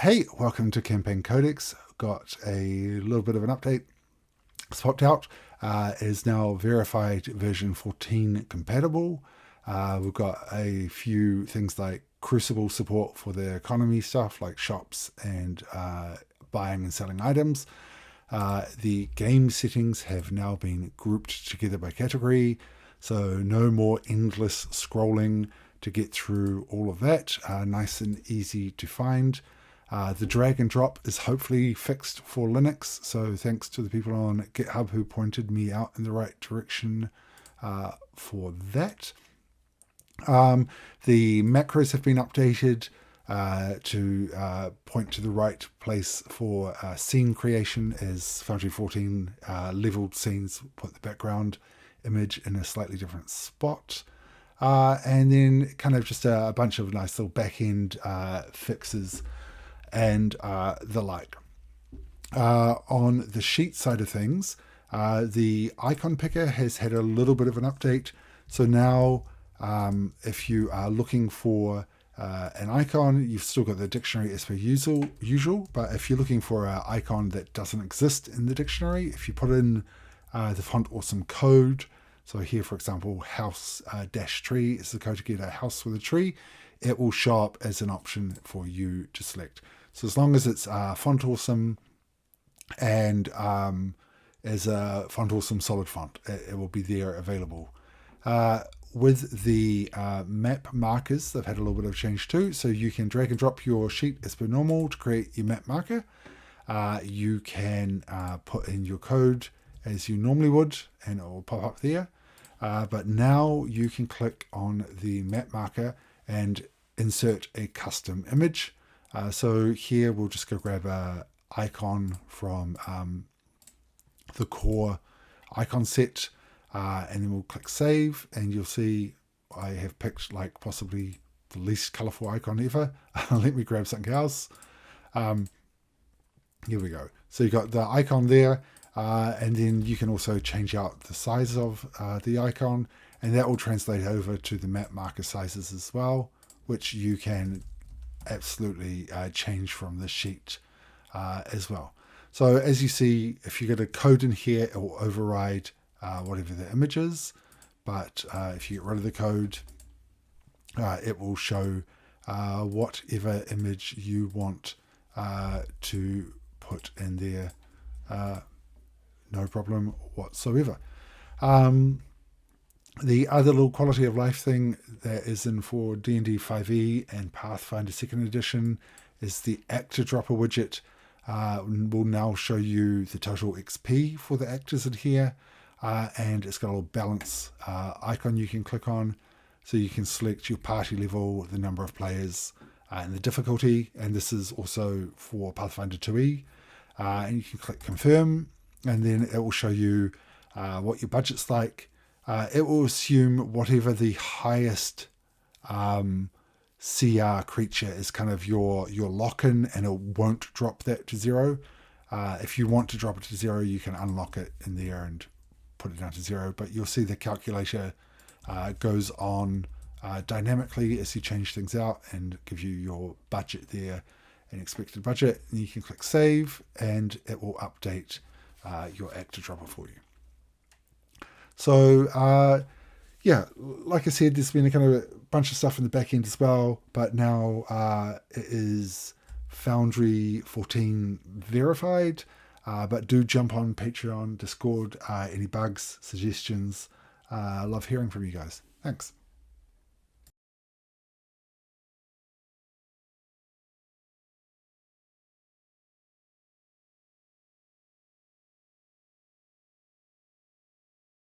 Hey, welcome to Campaign Codex. Got a little bit of an update. It's popped out. It is now verified version 14 compatible. We've got a few things like Crucible support for the economy stuff, like shops and buying and selling items. The game settings have now been grouped together by category, so no more endless scrolling to get through all of that. Nice and easy to find. The drag and drop is hopefully fixed for Linux, so thanks to the people on GitHub who pointed me out in the right direction for that. The macros have been updated to point to the right place for scene creation, as Foundry 14 leveled scenes put the background image in a slightly different spot. And then kind of just a bunch of nice little back-end fixes and the like. On the sheet side of things, the icon picker has had a little bit of an update. So now if you are looking for an icon, you've still got the dictionary as per usual, but if you're looking for an icon that doesn't exist in the dictionary, if you put in the font awesome code, so here for example house dash tree is the code to get a house with a tree, it will show up as an option for you to select. So as long as it's font awesome and as a font awesome solid font, it will be there available. With the map markers, they've had a little bit of change too. So you can drag and drop your sheet as per normal to create your map marker. You can put in your code as you normally would and it will pop up there. But now you can click on the map marker and insert a custom image. So here we'll just go grab an icon from the core icon set, and then we'll click save, and you'll see I have picked like possibly the least colorful icon ever. Let me grab something else. Here we go. So you got the icon there, and then you can also change out the size of the icon, and that will translate over to the map marker sizes as well, which you can absolutely change from the sheet as well. So as you see, if you get a code in here, it will override whatever the image is, but if you get rid of the code, it will show whatever image you want to put in there, no problem whatsoever. The other little quality of life thing that is in for DND5e and Pathfinder 2nd edition is the actor dropper widget. Will now show you the total XP for the actors in here, and it's got a little balance icon you can click on, so you can select your party level, the number of players, and the difficulty. And this is also for Pathfinder 2e, and you can click confirm, and then it will show you what your budget's like. It will assume whatever the highest CR creature is kind of your lock-in, and it won't drop that to 0. If you want to drop it to 0, you can unlock it in there and put it down to 0, but you'll see the calculator goes on dynamically as you change things out and give you your budget there, an expected budget, and you can click save and it will update your actor dropper for you. So yeah, like I said, there's been a kind of bunch of stuff in the back end as well, but now it is Foundry 14 verified. But do jump on Patreon, Discord, any bugs, suggestions. Love hearing from you guys. Thanks.